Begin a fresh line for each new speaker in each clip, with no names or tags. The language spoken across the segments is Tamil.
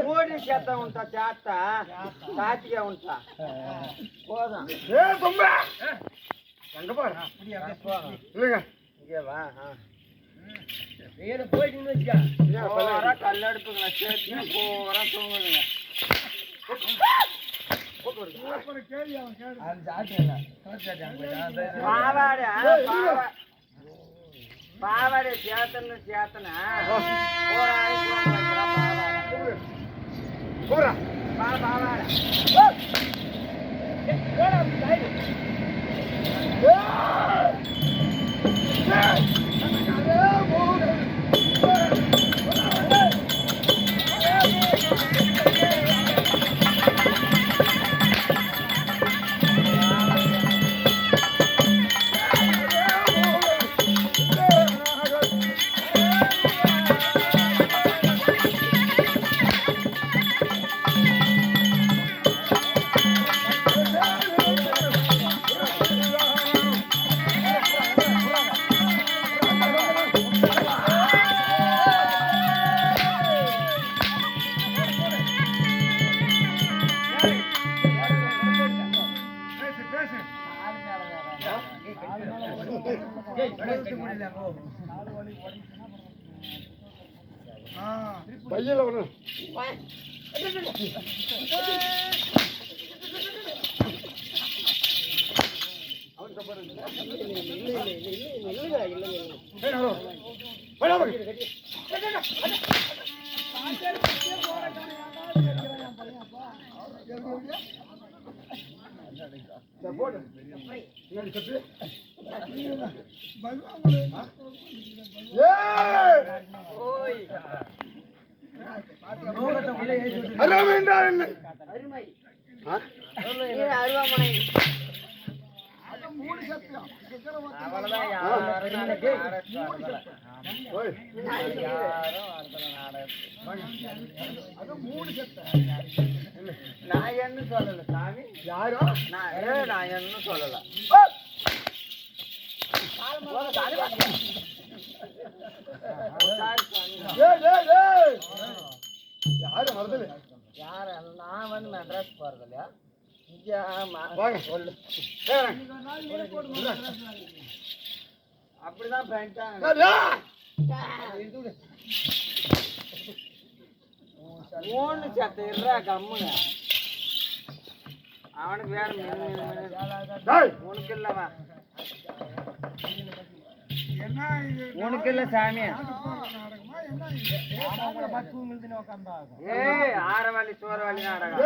మోడీ చేత ఉంటా చేత సాతిగా ఉంటా పోదాం కల్లడుపు పూరా తొంగ பாவாடை சேத்தன சேத்தன பாவாடை பையில வரும் நான் என்ன சொல்லல சாமி யாரோ நான் என்ன சொல்லல யாரு வருது யாரு நான் வந்து மெட்ராஸ் போறது இல்லையா அப்படிதான் ஓன்னு சத்த இருறா கம்முங்க அவனுக்கு வேற உனக்கு இல்லவா உனக்கு இல்ல சாமி ஆரவாளி சோரவாளி நாடகம்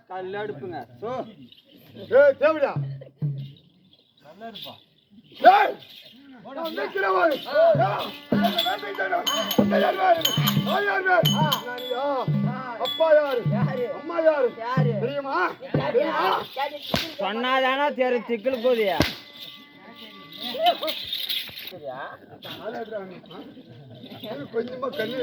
கல் அடுப்புங்க சொன்னாதானா தெரு சிக்கல் போதியா கொஞ்சமா கண்ணு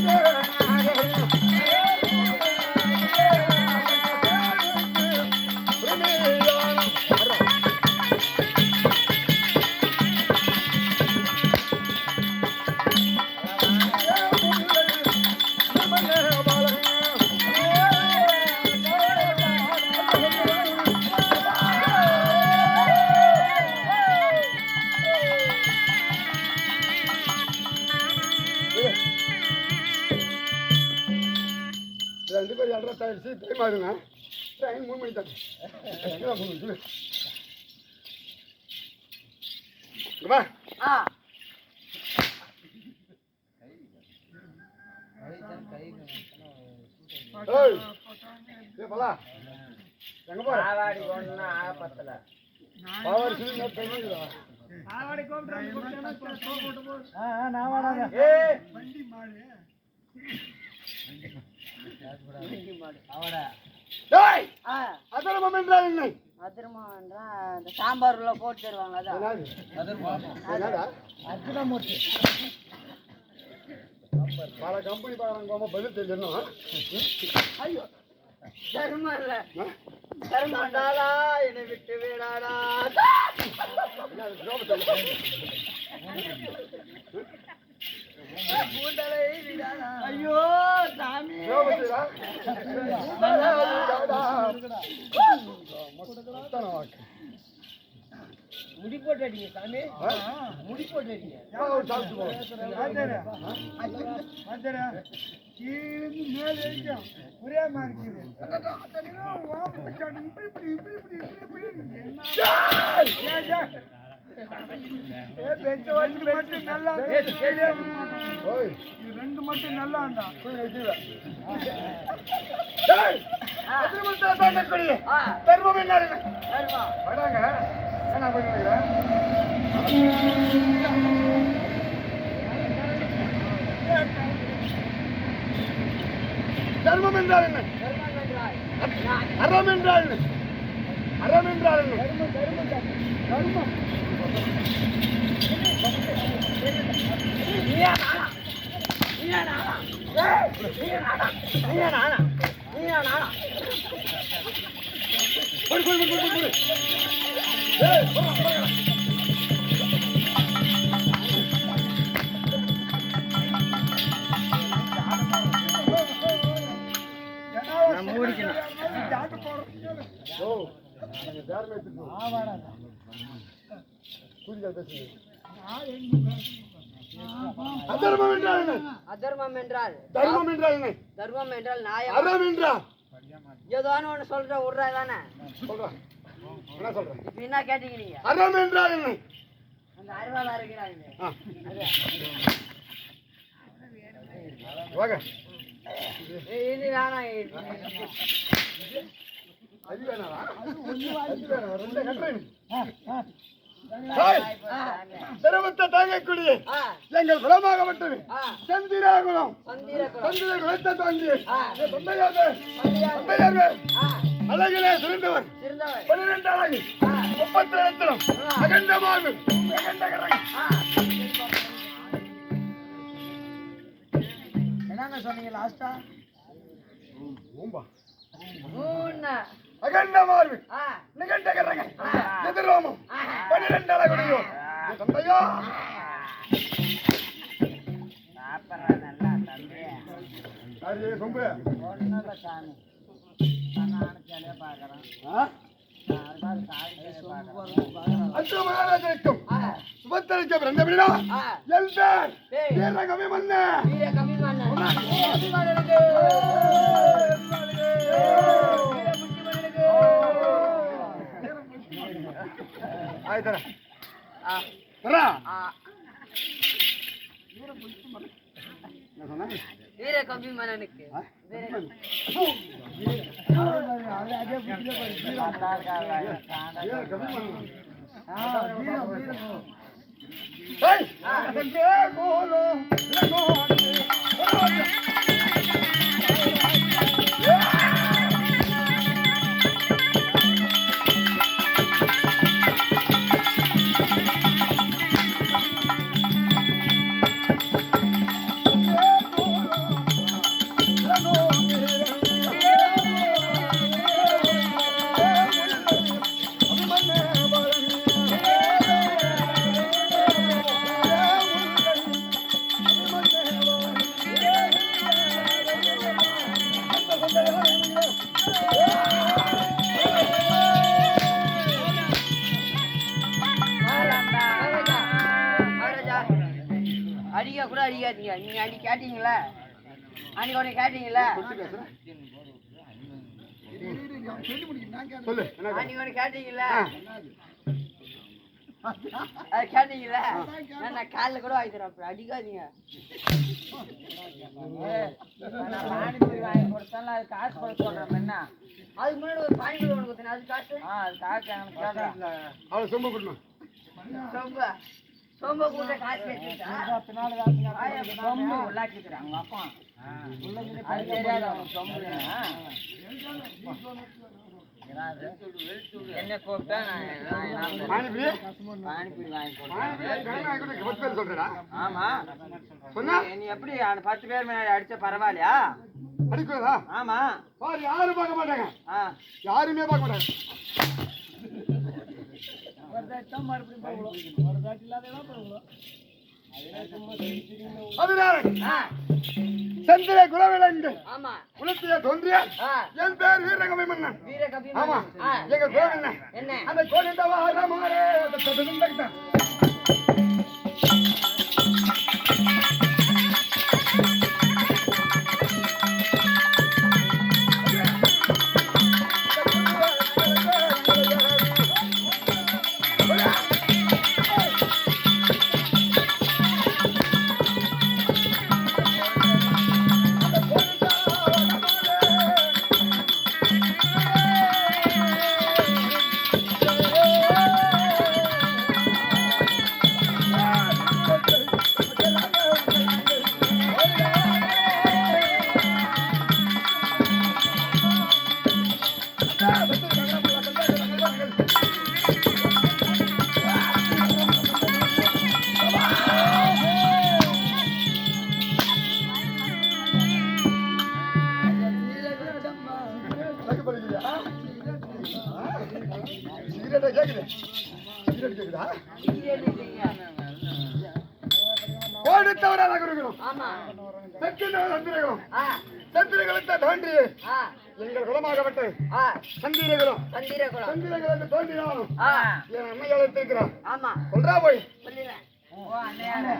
Yeah.
அட்ரஸ் ஆயிடுச்சு டைம் ஆகுதுங்க ட்ரெயின் 3 மணி தான் எங்கே 3 மணி சொல்லு வா ஏய் ஏய் பலா எங்க போற
ஆவாடி கொன்னா ஆபத்துல
பாவாடி சொல்லி நான் தெரியுதா
ஆவாடி கொன்னா போட்டு போ
நான் வாடாங்க
ஏய்
வண்டி மாடு
அவடா
டேய் அதர்மம் என்றால் என்ன
அதர்மம் என்றா இந்த சாம்பார்ல போட்டு தருவாங்க அதான்
என்னடா
அர்ஜுனமூர்த்தி
பல கம்பெனி பாருங்க பதில் தெரியணும்
ஐயோ தர்மம் இல்ல
தர்மண்டாலா என்னை விட்டு விடாடா பூண்டலை விடாடா ஐயோ சாமி முடி போட்டு அடிங்க சாமி முடி போட்டு அடிங்க
மேலே ஒரே மாதிரி மட்டும் நல்லா ரெண்டு மட்டும் நல்லா
தர்மம் என்ன வராங்க என்ன பண்ணிக்கிறேன் தர்மம் என்றால் என்ன அறம் என்றால் என்ன அறம் என்றால் என்ன தர்மம் அதர்மம் என்றால் என்ன
அதர்மம் என்றால்
தர்மம் என்றால் என்ன
தர்மம் என்றால் நியாயம்
அறம் என்றால்
ஏதோன்னு ஒண்ணு சொல்ற விடுறா தானே
சொல்றேன் என்ன சொல்றேன்
இப்ப என்ன கேட்டீங்க நீங்க
அறம் என்றால் என்ன
அந்த அறிவாளா இருக்கிறாங்க
வாங்க
இது வேணாம்
அது வேணாவா அது வேணாவா ரெண்டே கட்டுறேன் திரவத்தை தாங்கக்கூடிய எங்கள் குலமாகப்பட்டது சந்திராகுலம் சந்திர குலத்தை தாங்கி அழகிலே சிறந்தவர் 12 அழகு 30 ரத்தினம் அகண்டமாக
என்னங்க சொன்னீங்க லாஸ்டா
அகண்ட மார்பு நிகண்ட கரங்க எதிரோமம் 12 அழகுடையோ தந்தையோ
நல்லா
சொம்பு
ஒன்னும் சாமி நினைச்சாலே பாக்குறேன்
அன்று மகாராஜனுக்கும் சுபத்தரிக்கும் ரெண்டு விடா எல்தர் வீரகவி மன்ன
வீரகவி மன்ன
ஆயிதர
வீர கம்பி மன்னனுக்கு அடிக்க கூட அடிக்காதீங்க. நீங்க அன்னைக்கு கேட்டீங்களா, அன்னைக்கு உடனே கேட்டீங்களா,
சொல்லு என்ன
நீங்க ஒண்ணு கேட்டீங்கல்ல
ஆ.
அது கேட்டீங்கல்ல நான் காலைல கூட வாங்கி தரேன் அப்புறம் அடிக்காதீங்க
நான் பானிபூரி வாங்கி கொடுத்தாலும் அது காசு கொடுத்து சொல்றேன் என்ன
அதுக்கு முன்னாடி ஒரு பானிபூரி ஒன்று கொடுத்தேன் அது காசு
அது காசு எனக்கு கேட்கறேன்
அவளை சொம்ப கொடுக்கணும்
சொம்ப சொம்ப கூட காசு வச்சுட்டா
சொம்பு உள்ளாக்கிக்கிறேன் அவங்க அப்பா அது தெரியாது அவங்க சொம்பு என்ன கூப்பிட்டா
பானிபூரி
பானிபூரி வாங்கி
பத்து பேர் சொல்றா
ஆமா
சொன்னா
நீ எப்படி அந்த 10 பேர் மேல அடிச்ச பரவாயில்லையா
அடிக்குதா
ஆமா
பாரு யாரும் பார்க்க மாட்டாங்க
ஆ
யாருமே பார்க்க மாட்டாங்க அதனால சந்திர குலவிலங்கு
ஆமா
குலத்திய தோன்றிய என் பேர் வீரகவி மன்னன்
வீரகவி
ஆமா எங்க கோவில் என்ன
என்ன
அந்த கோவில் வாரமாரே தடுந்தா சிகரெட்டை கேக்குது சிகரெட் கேக்குதா ஓடித்தவராக இருக்கணும்
ஆமா
சந்திரர்களும்
ஆ
சந்திரகளுக்கு தோன்றி
ஆ
எங்கள் குலமாகப்பட்டு
ஆ
சந்திரகளும்
சந்திரகுலம்
சந்திரர்களுக்கு தோன்றினாலும்
ஆ
என் அம்மையால் இருக்கிறான்
ஆமா
சொல்றா போய்
சொல்லிடுறேன்
ஓ அண்ணையாரு